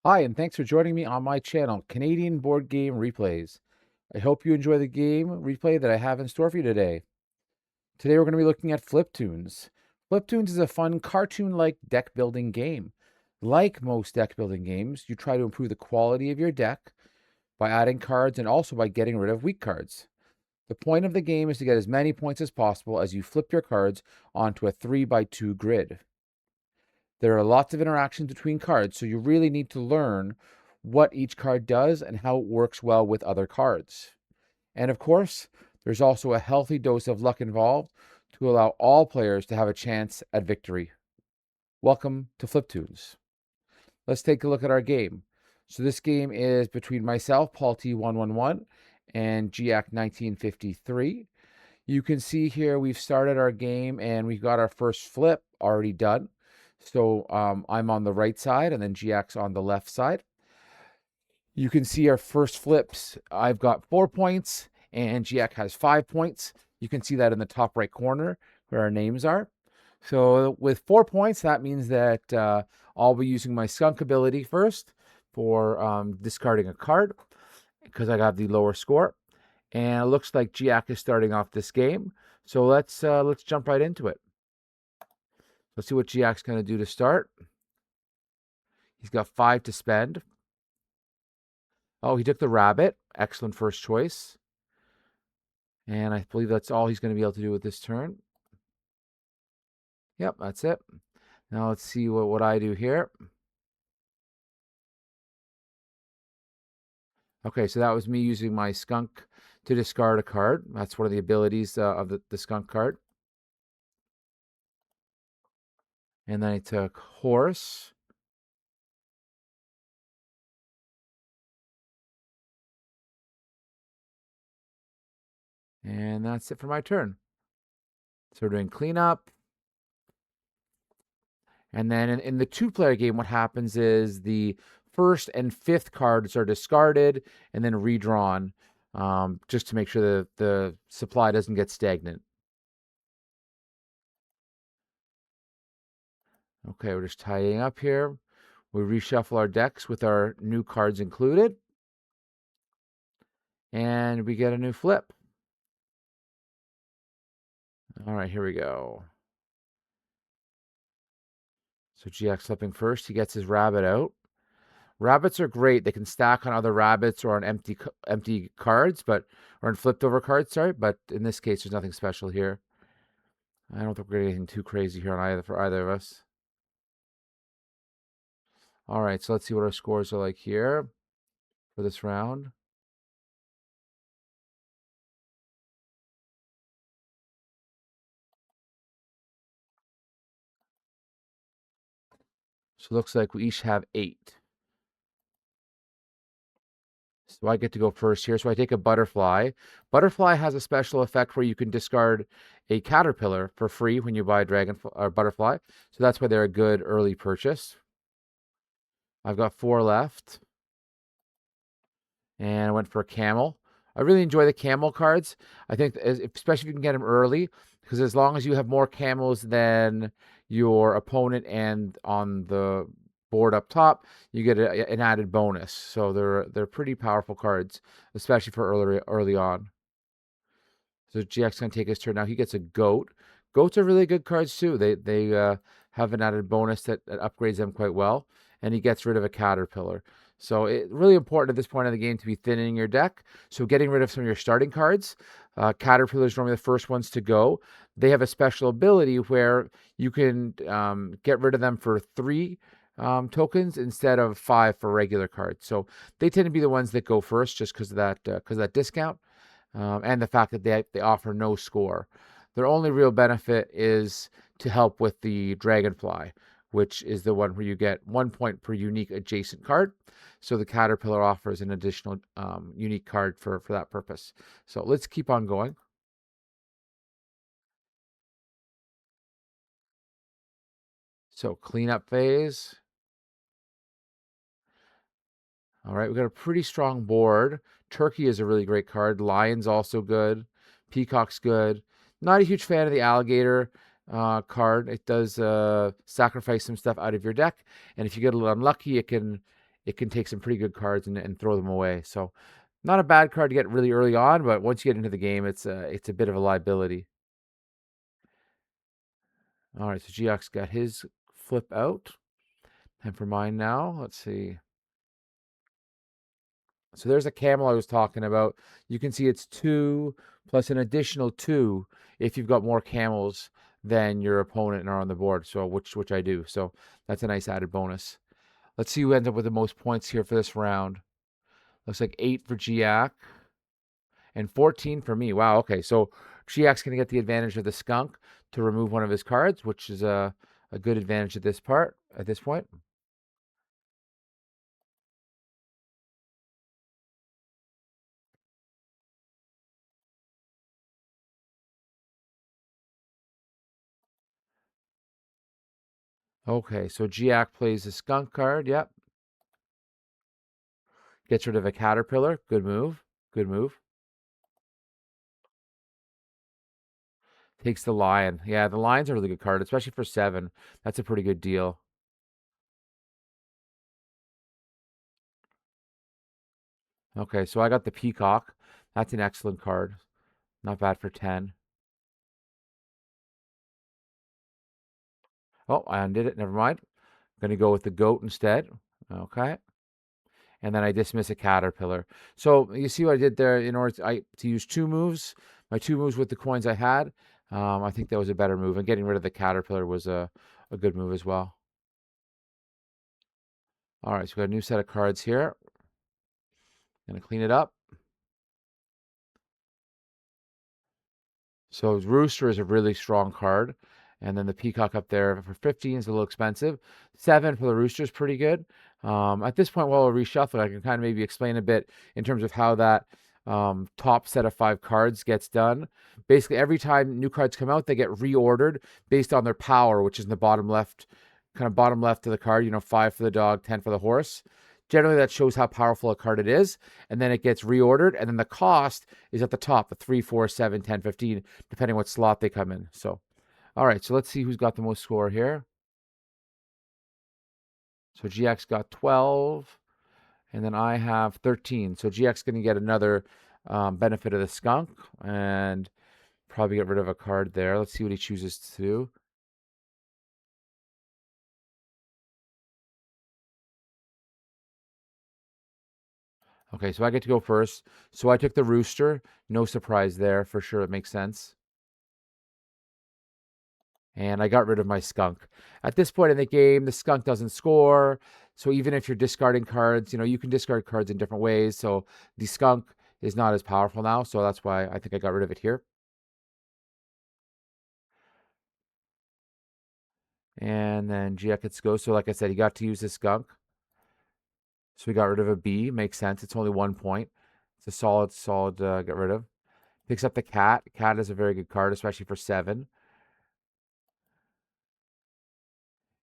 Hi, and thanks for joining me on my channel, Canadian Board Game Replays. I hope you enjoy the game replay that I have in store for you today. Today we're going to be looking at Fliptoons. Fliptoons is a fun cartoon-like deck building game. Like most deck building games, you try to improve the quality of your deck by adding cards and also by getting rid of weak cards. The point of the game is to get as many points as possible as you flip your cards onto a 3x2 grid. There are lots of interactions between cards, so you really need to learn what each card does and how it works well with other cards. And of course, there's also a healthy dose of luck involved to allow all players to have a chance at victory. Welcome to Fliptoons. Let's take a look at our game. So this game is between myself, Paul T111, and GAC 1953. You can see here we've started our game and we've got our first flip already done. So I'm on the right side and then GX on the left side. You can see our first flips. I've got 4 points and GX has 5 points. You can see that in the top right corner where our names are. So with 4 points, that means that I'll be using my skunk ability first for discarding a card because I got the lower score. And it looks like GX is starting off this game. So let's jump right into it. Let's see what GX going to do to start. He's got 5 to spend. Oh, he took the rabbit. Excellent first choice. And I believe that's all he's going to be able to do with this turn. Yep, that's it. Now let's see what I do here. Okay, so that was me using my skunk to discard a card. That's one of the abilities of the skunk card. And then I took horse. And that's it for my turn. So we're doing cleanup. And then in the 2-player game, what happens is the first and 5th cards are discarded and then redrawn just to make sure that the supply doesn't get stagnant. Okay, we're just tidying up here. We reshuffle our decks with our new cards included. And we get a new flip. All right, here we go. So GX flipping first. He gets his rabbit out. Rabbits are great. They can stack on other rabbits or on empty cards, or on flipped over cards, sorry. But in this case, there's nothing special here. I don't think we're getting anything too crazy here for either of us. All right, so let's see what our scores are like here for this round. So it looks like we each have 8. So I get to go first here. So I take a butterfly. Butterfly has a special effect where you can discard a caterpillar for free when you buy a dragonfly or butterfly. So that's why they're a good early purchase. I've got 4 left. And I went for a camel. I really enjoy the camel cards. I think, especially if you can get them early, because as long as you have more camels than your opponent and on the board up top, you get an added bonus. So they're pretty powerful cards, especially for early on. So GX gonna take his turn now. He gets a goat. Goats are really good cards too. They have an added bonus that upgrades them quite well, and he gets rid of a caterpillar. So it's really important at this point in the game to be thinning your deck. So getting rid of some of your starting cards. Caterpillars are normally the first ones to go. They have a special ability where you can get rid of them for 3 tokens instead of 5 for regular cards. So they tend to be the ones that go first just because of that discount. And the fact that they offer no score. Their only real benefit is to help with the dragonfly, which is the one where you get 1 point per unique adjacent card. So the caterpillar offers an additional unique card for that purpose. So let's keep on going. So cleanup phase. All right, we've got a pretty strong board. Turkey is a really great card. Lion's also good. Peacock's good. Not a huge fan of the alligator card. It does sacrifice some stuff out of your deck, and if you get a little unlucky, it can it can take some pretty good cards and throw them away. So not a bad card to get really early on, but once you get into the game, it's a bit of a liability. All right, so GX got his flip out. And for mine now, let's see. So there's a camel I was talking about. You can see it's 2 plus an additional 2 if you've got more camels than your opponent and are on the board. So which I do. So that's a nice added bonus. Let's see who ends up with the most points here for this round. Looks like 8 for Giac and 14 for me. Wow, okay. So Giac's going to get the advantage of the skunk to remove one of his cards, which is a good advantage at this point. Okay, so Giac plays the skunk card. Yep. Gets rid of a caterpillar. Good move. Good move. Takes the lion. Yeah, the lion's a really good card, especially for 7. That's a pretty good deal. Okay, so I got the peacock. That's an excellent card. Not bad for 10. Oh, I undid it. Never mind. Going to go with the goat instead. Okay. And then I dismiss a caterpillar. So you see what I did there in order to use 2 moves. My 2 moves with the coins I had. I think that was a better move. And getting rid of the caterpillar was a good move as well. All right, so we got a new set of cards here. Going to clean it up. So Rooster is a really strong card. And then the Peacock up there for 15 is a little expensive. 7 for the Rooster is pretty good. At this point, while we'll reshuffle it, I can kind of maybe explain a bit in terms of how that top set of 5 cards gets done. Basically, every time new cards come out, they get reordered based on their power, which is in the bottom left, kind of bottom left of the card. 5 for the dog, 10 for the horse. Generally, that shows how powerful a card it is, and then it gets reordered, and then the cost is at the top, the 3, 4, 7, 10, 15, depending what slot they come in. So, all right, so let's see who's got the most score here. So GX got 12, and then I have 13. So GX is going to get another benefit of the skunk, and probably get rid of a card there. Let's see what he chooses to do. Okay, so I get to go first. So I took the rooster. No surprise there. For sure, it makes sense. And I got rid of my skunk. At this point in the game, the skunk doesn't score. So even if you're discarding cards, you can discard cards in different ways. So the skunk is not as powerful now. So that's why I think I got rid of it here. And then Gia gets to go. So like I said, he got to use the skunk. So we got rid of a B. Makes sense. It's only 1 point. It's a solid get rid of. Picks up the cat. Cat is a very good card, especially for 7.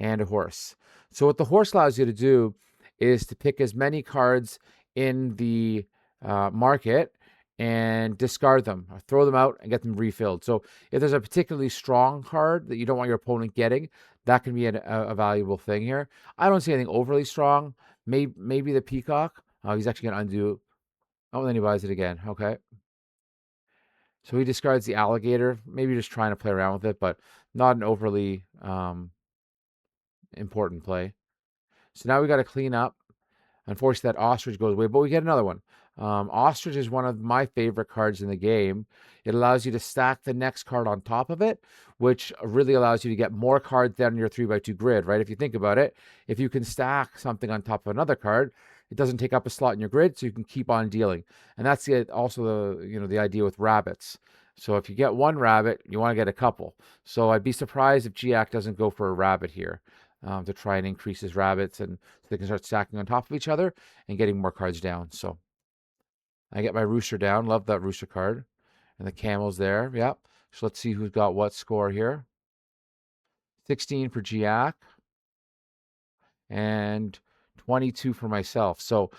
And a horse. So what the horse allows you to do is to pick as many cards in the market and discard them, or throw them out and get them refilled. So if there's a particularly strong card that you don't want your opponent getting, that can be a valuable thing here. I don't see anything overly strong. Maybe the peacock. Oh, he's actually going to undo. Oh, and then he buys it again. Okay. So he discards the alligator. Maybe just trying to play around with it, but not an overly important play. So now we got to clean up. Unfortunately, that ostrich goes away, but we get another one. Ostrich is one of my favorite cards in the game. It allows you to stack the next card on top of it, which really allows you to get more cards down your 3x2 grid, right? If you think about it, if you can stack something on top of another card, it doesn't take up a slot in your grid, so you can keep on dealing. And that's also the idea with rabbits. So if you get one rabbit, you want to get a couple. So I'd be surprised if GAC doesn't go for a rabbit here. To try and increase his rabbits, and so they can start stacking on top of each other and getting more cards down. So I get my rooster down. Love that rooster card. And the camel's there. Yep. So let's see who's got what score here. 16 for Giac. And 22 for myself. So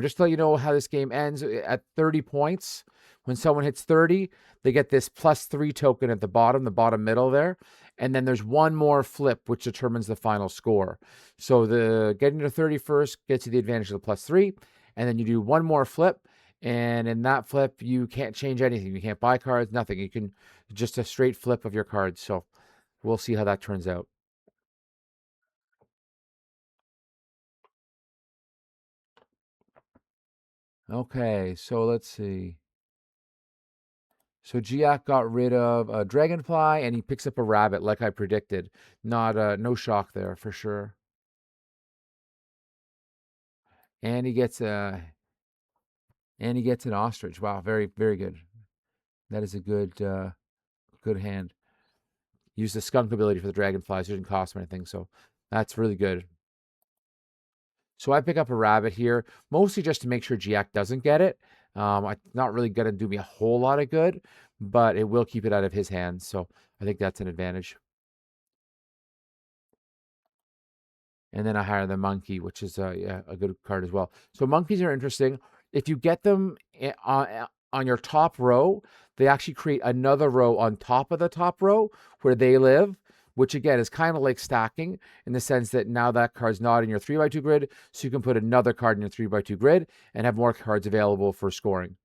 just to let you know how this game ends at 30 points. When someone hits 30, they get this +3 token at the bottom middle there. And then there's one more flip, which determines the final score. So the getting to 30 first gets you the advantage of the +3. And then you do one more flip. And in that flip, you can't change anything. You can't buy cards, nothing. You can just a straight flip of your cards. So we'll see how that turns out. Okay, so let's see. So Giac got rid of a dragonfly and he picks up a rabbit like I predicted. Not no shock there for sure. And he gets an ostrich. Wow, very very good. That is a good hand. Use the skunk ability for the dragonflies. It didn't cost him anything, so that's really good. So I pick up a rabbit here, mostly just to make sure Giac doesn't get it. It's not really going to do me a whole lot of good, but it will keep it out of his hands. So I think that's an advantage. And then I hire the monkey, which is yeah, a good card as well. So monkeys are interesting. If you get them on your top row, they actually create another row on top of the top row where they live, which again is kind of like stacking in the sense that now that card's not in your 3x2 grid, so you can put another card in your 3x2 grid and have more cards available for scoring.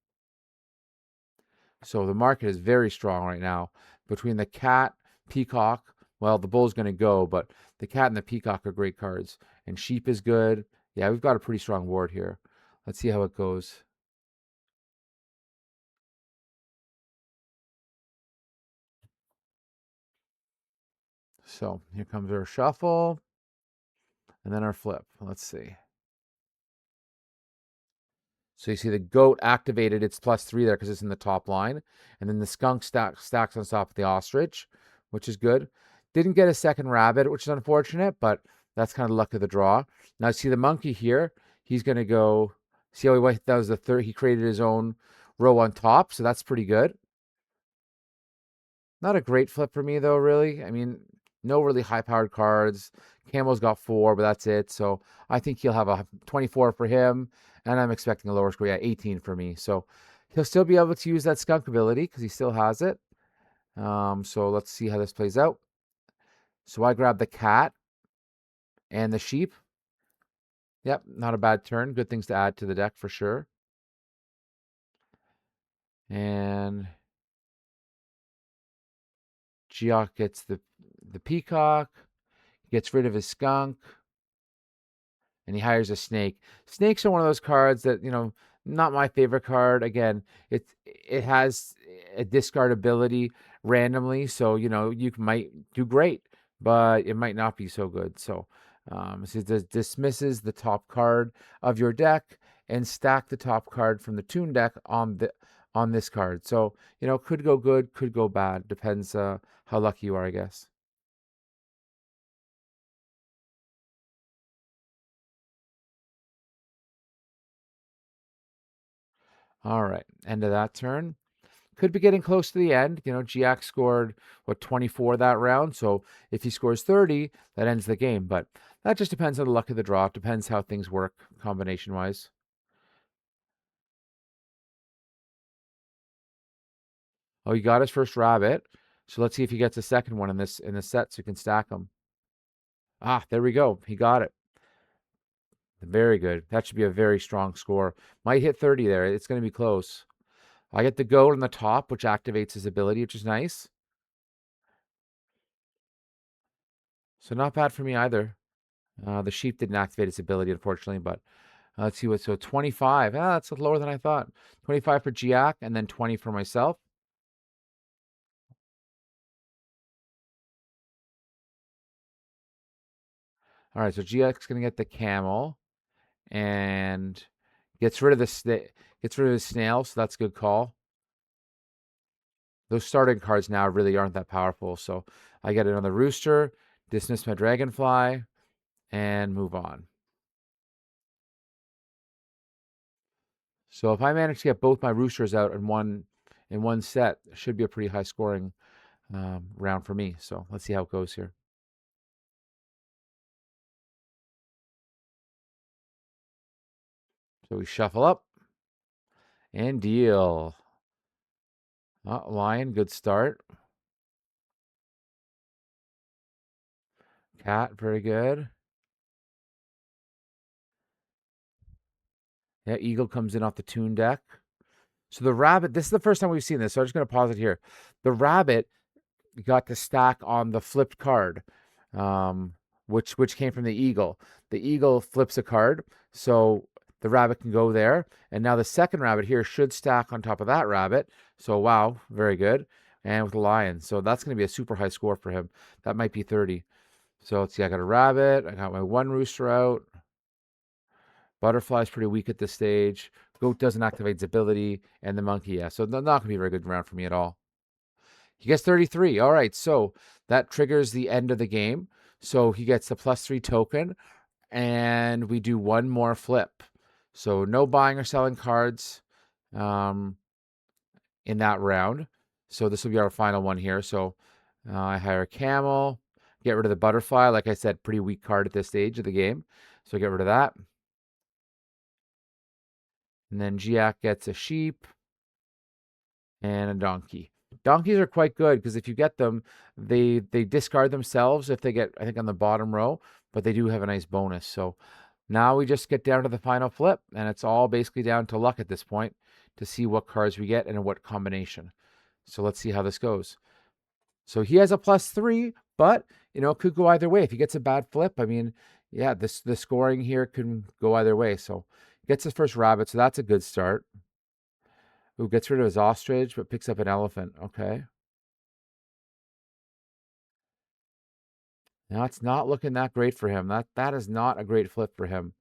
So the market is very strong right now between the cat, peacock. Well, the bull's going to go, but the cat and the peacock are great cards. And sheep is good. Yeah, we've got a pretty strong board here. Let's see how it goes. So here comes our shuffle and then our flip. Let's see. So you see the goat activated its +3 there because it's in the top line. And then the skunk stacks on top of the ostrich, which is good. Didn't get a second rabbit, which is unfortunate, but that's kind of luck of the draw. Now see the monkey here. He's going to go, see how he went, that was the third. He created his own row on top, so that's pretty good. Not a great flip for me though, really. I mean, no really high-powered cards. Camel's got 4, but that's it. So I think he'll have a 24 for him, and I'm expecting a lower score. Yeah, 18 for me. So he'll still be able to use that skunk ability because he still has it. So let's see how this plays out. So I grab the cat and the sheep. Yep, not a bad turn. Good things to add to the deck for sure. And Geoff gets the peacock, gets rid of his skunk, and he hires a snake. Snakes are one of those cards that, not my favorite card. Again, it has a discard ability randomly, so you might do great, but it might not be so good. So it dismisses the top card of your deck and stack the top card from the Toon deck on this card. So could go good, could go bad. Depends how lucky you are, I guess. All right, end of that turn. Could be getting close to the end. Giac scored, 24 that round. So if he scores 30, that ends the game. But that just depends on the luck of the draw. It depends how things work combination-wise. Oh, he got his first rabbit. So let's see if he gets a second one in this set so you can stack them. Ah, there we go. He got it. Very good. That should be a very strong score. Might hit 30 there. It's going to be close. I get the goat on the top, which activates his ability, which is nice. So not bad for me either. The sheep didn't activate its ability, unfortunately, but let's see so 25. That's lower than I thought. 25 for Giac and then 20 for myself. All right, so Giac's gonna get the camel and gets rid of the snail, so that's a good call. Those starting cards now really aren't that powerful, so I get another rooster, dismiss my dragonfly, and move on. So if I manage to get both my roosters out in one set, it should be a pretty high scoring round for me. So let's see how it goes here. So we shuffle up and deal. Lion, good start. Cat, very good. Yeah, eagle comes in off the tune deck. So the rabbit, this is the first time we've seen this, so I'm just going to pause it here. The rabbit got to stack on the flipped card, which came from the eagle. The eagle flips a card, so the rabbit can go there. And now the second rabbit here should stack on top of that rabbit. So wow, very good. And with the lion. So that's going to be a super high score for him. That might be 30. So let's see, I got a rabbit. I got my one rooster out. Butterfly's pretty weak at this stage. Goat doesn't activate its ability. And the monkey, yeah. So not going to be a very good round for me at all. He gets 33. All right, so that triggers the end of the game. So he gets the +3 token, and we do one more flip. So no buying or selling cards in that round. So this will be our final one here. So I hire a camel, get rid of the butterfly. Like I said, pretty weak card at this stage of the game. So get rid of that. And then Giac gets a sheep and a donkey. Donkeys are quite good because if you get them, they discard themselves if they get, I think, on the bottom row, but they do have a nice bonus. So now we just get down to the final flip, and it's all basically down to luck at this point to see what cards we get and in what combination. So let's see how this goes. So he has a +3, but it could go either way. If he gets a bad flip, I mean, yeah, the scoring here can go either way. So he gets his first rabbit, so that's a good start. Who gets rid of his ostrich but picks up an elephant. Okay. Now it's not looking that great for him. That is not a great flip for him.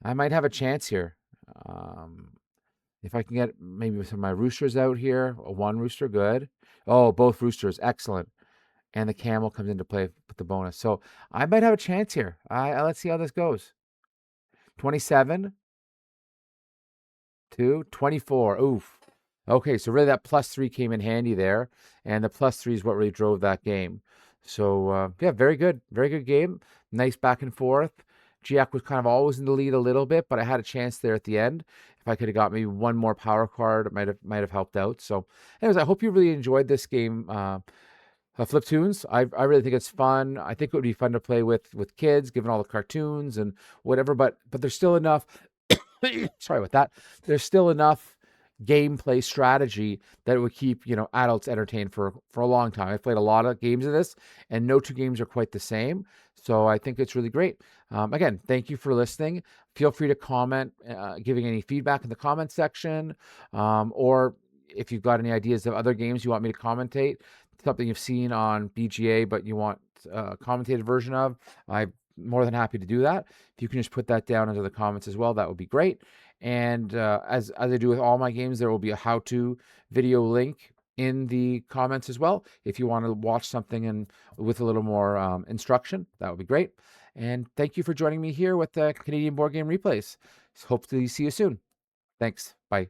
I might have a chance here. If I can get maybe some of my roosters out here. One rooster, good. Oh, both roosters, excellent. And the camel comes into play with the bonus. So I might have a chance here. Let's see how this goes. 27 to 24. Oof. Okay, so really that +3 came in handy there, and the +3 is what really drove that game. So yeah, very good game. Nice back and forth. Giac was kind of always in the lead a little bit, but I had a chance there at the end. If I could have got maybe one more power card, it might have helped out. So, anyways, I hope you really enjoyed this game. Fliptoons. I really think it's fun. I think it would be fun to play with kids, given all the cartoons and whatever. But there's still enough. Sorry about that. There's still enough gameplay strategy that it would keep adults entertained for a long time. I've played a lot of games of this, and no two games are quite the same. So I think it's really great. Again, thank you for listening. Feel free to comment, giving any feedback in the comment section, or if you've got any ideas of other games you want me to commentate, something you've seen on BGA but you want a commentated version of, I'm more than happy to do that. If you can just put that down into the comments as well, that would be great. And as I do with all my games, there will be a how-to video link in the comments as well. If you want to watch something with a little more instruction, that would be great. And thank you for joining me here with the Canadian Board Game Replays. Hopefully see you soon. Thanks. Bye.